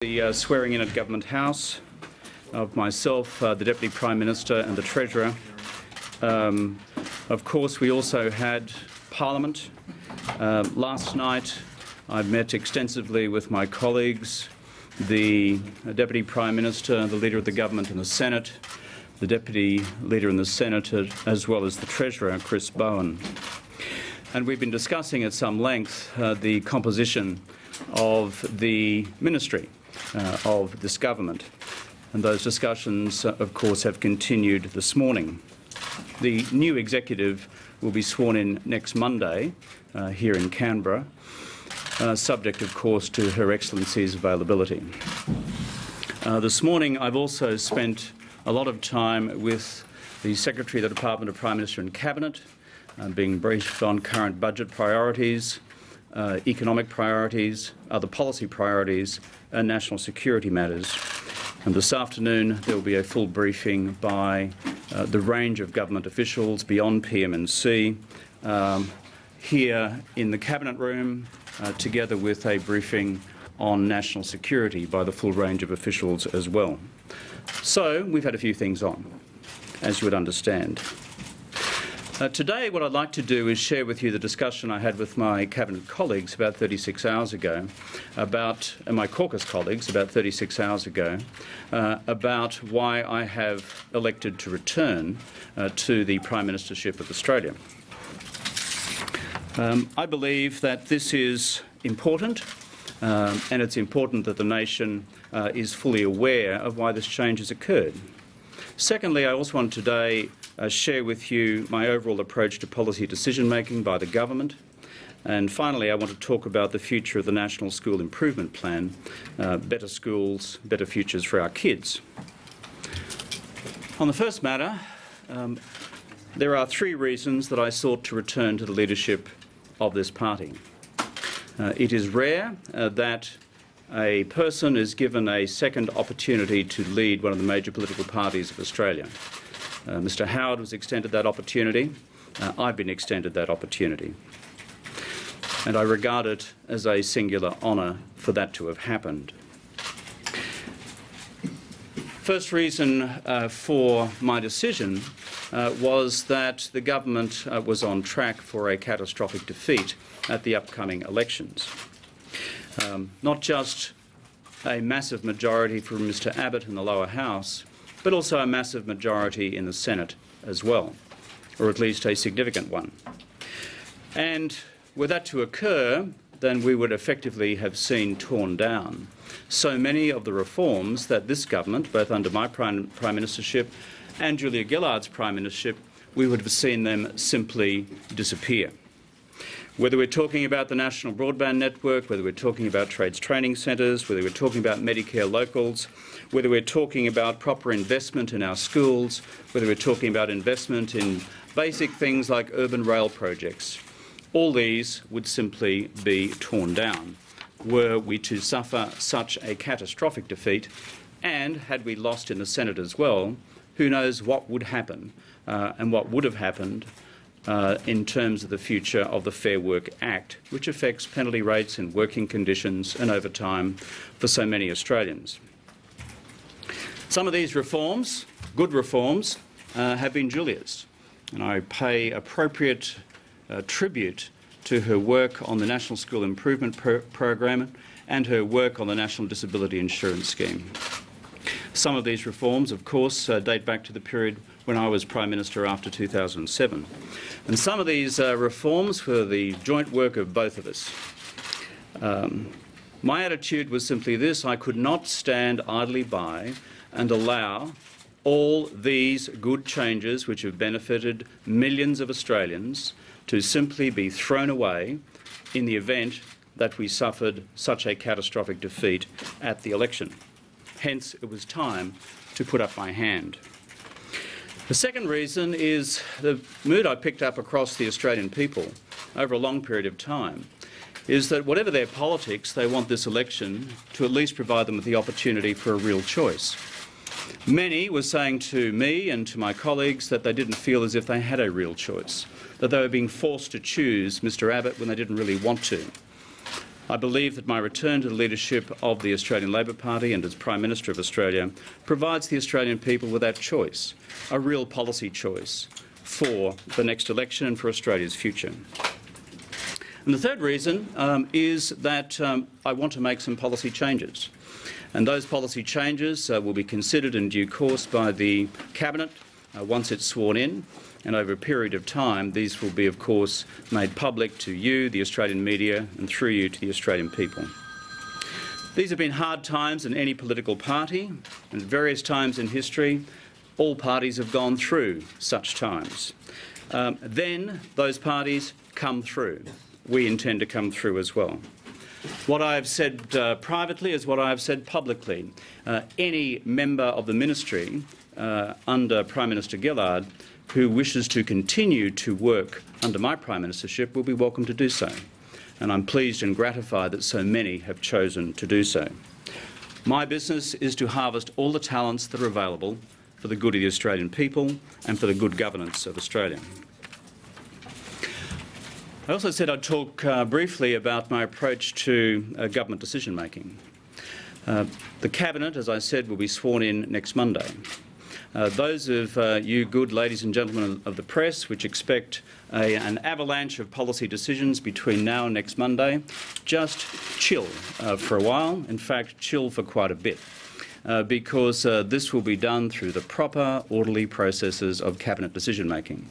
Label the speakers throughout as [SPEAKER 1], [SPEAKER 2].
[SPEAKER 1] The swearing in at Government House of myself, the Deputy Prime Minister and the Treasurer. Of course, we also had Parliament. Last night I met extensively with my colleagues, the Deputy Prime Minister, the Leader of the Government in the Senate, the Deputy Leader in the Senate, as well as the Treasurer, Chris Bowen. And we've been discussing at some length the composition of the ministry of this government. And those discussions, of course, have continued this morning. The new executive will be sworn in next Monday here in Canberra, subject, of course, to Her Excellency's availability. This morning I've also spent a lot of time with the Secretary of the Department of Prime Minister and Cabinet, being briefed on current budget priorities, economic priorities, other policy priorities and national security matters. And this afternoon there will be a full briefing by the range of government officials beyond PMNC here in the Cabinet room, together with a briefing on national security by the full range of officials as well. So we've had a few things on, as you would understand. Today what I'd like to do is share with you the discussion I had with my Cabinet colleagues about 36 hours ago, and my caucus colleagues about 36 hours ago, about why I have elected to return to the Prime Ministership of Australia. I believe that this is important, and it's important that the nation is fully aware of why this change has occurred. Secondly, I also want today share with you my overall approach to policy decision-making by the government. And finally, I want to talk about the future of the National School Improvement Plan, better schools, better futures for our kids. On the first matter, there are three reasons that I sought to return to the leadership of this party. It is rare that a person is given a second opportunity to lead one of the major political parties of Australia. Mr Howard was extended that opportunity. I've been extended that opportunity. And I regard it as a singular honour for that to have happened. First reason for my decision was that the government was on track for a catastrophic defeat at the upcoming elections. Not just a massive majority from Mr Abbott in the lower house, but also a massive majority in the Senate as well, or at least a significant one. And were that to occur, then we would effectively have seen torn down so many of the reforms that this government, both under my prime ministership and Julia Gillard's prime ministership, we would have seen them simply disappear. Whether we're talking about the National Broadband Network, whether we're talking about trades training centres, whether we're talking about Medicare locals, whether we're talking about proper investment in our schools, whether we're talking about investment in basic things like urban rail projects, all these would simply be torn down were we to suffer such a catastrophic defeat. And had we lost in the Senate as well, who knows what would happen and what would have happened in terms of the future of the Fair Work Act, which affects penalty rates and working conditions and overtime for so many Australians. Some of these reforms, good reforms, have been Julia's, and I pay appropriate tribute to her work on the National School Improvement Program and her work on the National Disability Insurance Scheme. Some of these reforms, of course, date back to the period when I was Prime Minister after 2007. And some of these reforms were the joint work of both of us. My attitude was simply this: I could not stand idly by and allow all these good changes which have benefited millions of Australians to simply be thrown away in the event that we suffered such a catastrophic defeat at the election. Hence, it was time to put up my hand. The second reason is the mood I picked up across the Australian people over a long period of time is that whatever their politics, they want this election to at least provide them with the opportunity for a real choice. Many were saying to me and to my colleagues that they didn't feel as if they had a real choice, that they were being forced to choose Mr Abbott when they didn't really want to. I believe that my return to the leadership of the Australian Labor Party and as Prime Minister of Australia provides the Australian people with that choice, a real policy choice for the next election and for Australia's future. And the third reason is that I want to make some policy changes. And those policy changes will be considered in due course by the Cabinet once it's sworn in. And over a period of time, these will be, of course, made public to you, the Australian media, and through you to the Australian people. These have been hard times in any political party, and at various times in history, all parties have gone through such times. Then those parties come through. We intend to come through as well. What I have said privately is what I have said publicly. Any member of the ministry under Prime Minister Gillard who wishes to continue to work under my Prime Ministership will be welcome to do so. And I'm pleased and gratified that so many have chosen to do so. My business is to harvest all the talents that are available for the good of the Australian people and for the good governance of Australia. I also said I'd talk briefly about my approach to government decision-making. The Cabinet, as I said, will be sworn in next Monday. Those of you good ladies and gentlemen of the press which expect an avalanche of policy decisions between now and next Monday, just chill for a while. In fact, chill for quite a bit, because this will be done through the proper, orderly processes of Cabinet decision-making.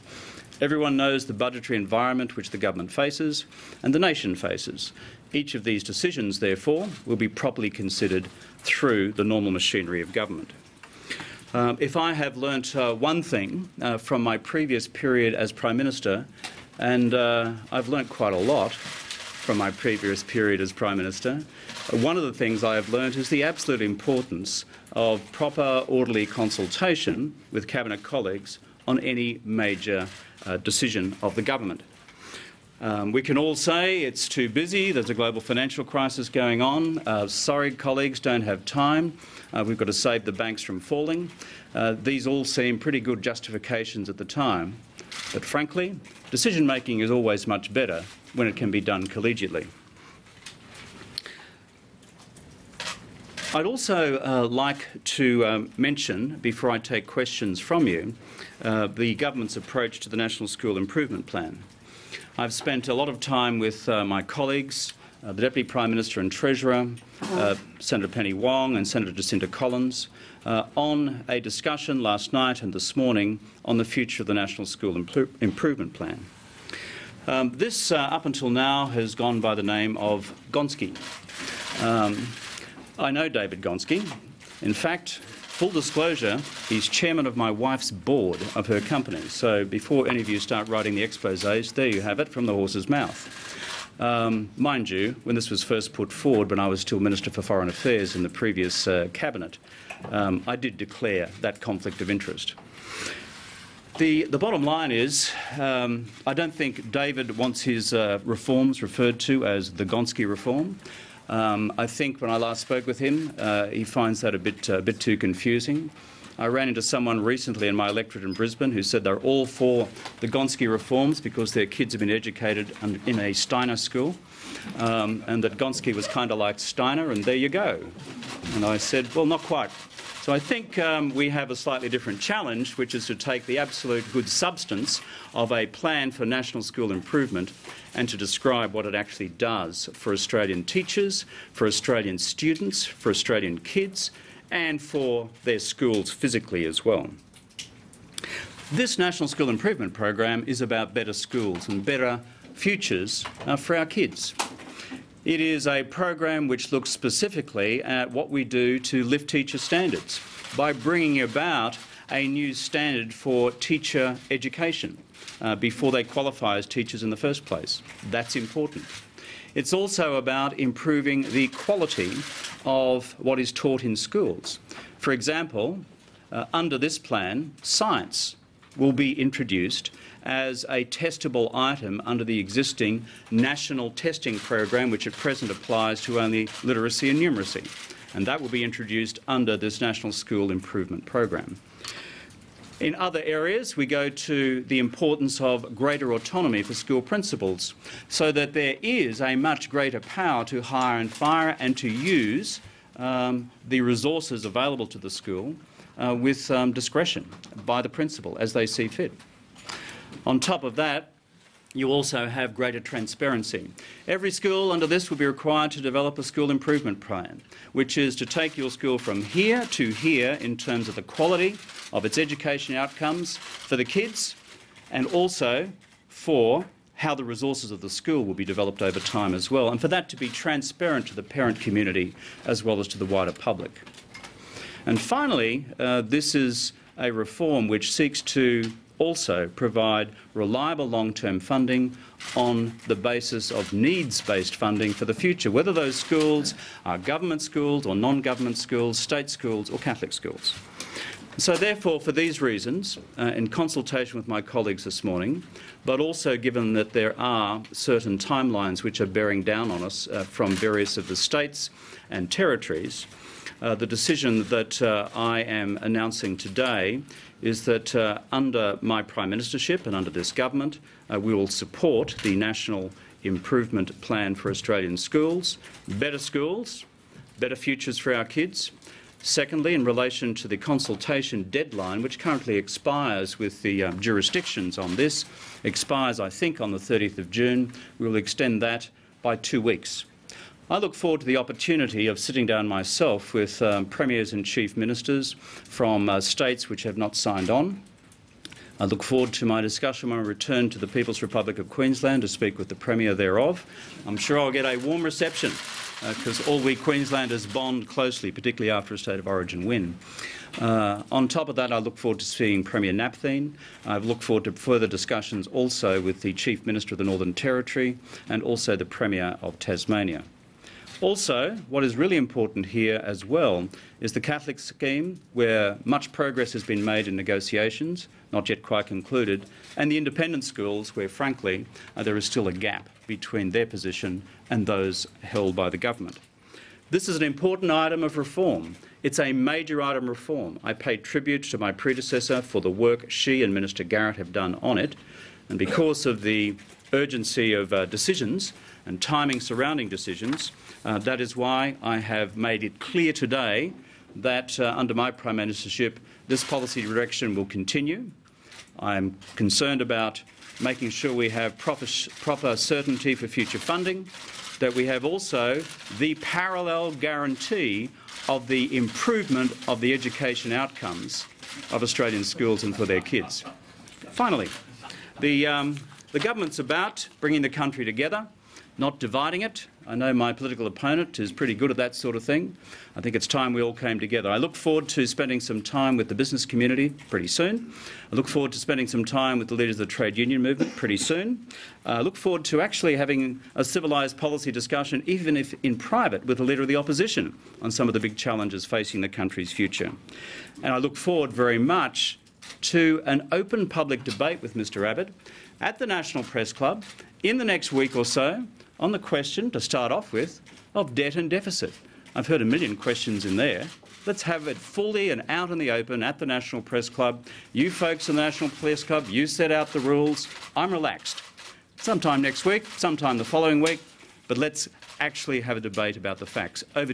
[SPEAKER 1] Everyone knows the budgetary environment which the government faces and the nation faces. Each of these decisions, therefore, will be properly considered through the normal machinery of government. If I have learnt one thing from my previous period as Prime Minister, and I've learnt quite a lot from my previous period as Prime Minister, one of the things I have learnt is the absolute importance of proper, orderly consultation with Cabinet colleagues on any major decision of the government. We can all say it's too busy, there's a global financial crisis going on, sorry colleagues, don't have time, we've got to save the banks from falling. These all seem pretty good justifications at the time, but frankly, decision-making is always much better when it can be done collegiately. I'd also like to mention, before I take questions from you, the government's approach to the National School Improvement Plan. I've spent a lot of time with my colleagues, the Deputy Prime Minister and Treasurer, Senator Penny Wong and Senator Jacinta Collins, on a discussion last night and this morning on the future of the National School Improvement Plan. This, up until now, has gone by the name of Gonski. I know David Gonski. In fact, full disclosure, he's chairman of my wife's board of her company. So before any of you start writing the exposés, there you have it from the horse's mouth. Mind you, when this was first put forward, when I was still Minister for Foreign Affairs in the previous cabinet, I did declare that conflict of interest. The bottom line is, I don't think David wants his reforms referred to as the Gonski reform. I think when I last spoke with him, he finds that a bit too confusing. I ran into someone recently in my electorate in Brisbane who said they're all for the Gonski reforms because their kids have been educated in a Steiner school, and that Gonski was kind of like Steiner, and there you go. And I said, well, not quite. So I think we have a slightly different challenge, which is to take the absolute good substance of a plan for national school improvement and to describe what it actually does for Australian teachers, for Australian students, for Australian kids, and for their schools physically as well. This National School Improvement Program is about better schools and better futures for our kids. It is a program which looks specifically at what we do to lift teacher standards by bringing about a new standard for teacher education before they qualify as teachers in the first place. That's important. It's also about improving the quality of what is taught in schools. For example, under this plan, science will be introduced as a testable item under the existing national testing program, which at present applies to only literacy and numeracy. And that will be introduced under this National School Improvement Program. In other areas, we go to the importance of greater autonomy for school principals, so that there is a much greater power to hire and fire and to use the resources available to the school with discretion by the principal as they see fit. On top of that, you also have greater transparency. Every school under this will be required to develop a school improvement plan, which is to take your school from here to here in terms of the quality of its education outcomes for the kids, and also for how the resources of the school will be developed over time as well, and for that to be transparent to the parent community as well as to the wider public. And finally, this is a reform which seeks to also provide reliable long-term funding on the basis of needs-based funding for the future, whether those schools are government schools or non-government schools, state schools or Catholic schools. So therefore, for these reasons, in consultation with my colleagues this morning, but also given that there are certain timelines which are bearing down on us from various of the states and territories, the decision that I am announcing today is that under my Prime Ministership and under this government, we will support the National Improvement Plan for Australian schools, better futures for our kids. Secondly, in relation to the consultation deadline, which currently expires with the jurisdictions on this, expires I think on the 30th of June, we will extend that by 2 weeks. I look forward to the opportunity of sitting down myself with premiers and chief ministers from states which have not signed on. I look forward to my discussion when I return to the People's Republic of Queensland to speak with the Premier thereof. I'm sure I'll get a warm reception because all we Queenslanders bond closely, particularly after a State of Origin win. On top of that, I look forward to seeing Premier Napthine. I look forward to further discussions also with the Chief Minister of the Northern Territory and also the Premier of Tasmania. Also, what is really important here as well is the Catholic scheme, where much progress has been made in negotiations, not yet quite concluded, and the independent schools, where frankly there is still a gap between their position and those held by the government. This is an important item of reform. It's a major item of reform. I pay tribute to my predecessor for the work she and Minister Garrett have done on it, and because of the urgency of decisions and timing surrounding decisions, that is why I have made it clear today that under my Prime Ministership this policy direction will continue. I'm concerned about making sure we have proper certainty for future funding, that we have also the parallel guarantee of the improvement of the education outcomes of Australian schools and for their kids. Finally, the government's about bringing the country together, not dividing it. I know my political opponent is pretty good at that sort of thing. I think it's time we all came together. I look forward to spending some time with the business community pretty soon. I look forward to spending some time with the leaders of the trade union movement pretty soon. I look forward to actually having a civilised policy discussion, even if in private, with the Leader of the Opposition on some of the big challenges facing the country's future. And I look forward very much to an open public debate with Mr Abbott at the National Press Club in the next week or so on the question, to start off with, of debt and deficit. I've heard a million questions in there. Let's have it fully and out in the open at the National Press Club. You folks in the National Press Club, you set out the rules. I'm relaxed. Sometime next week, sometime the following week, but let's actually have a debate about the facts. Over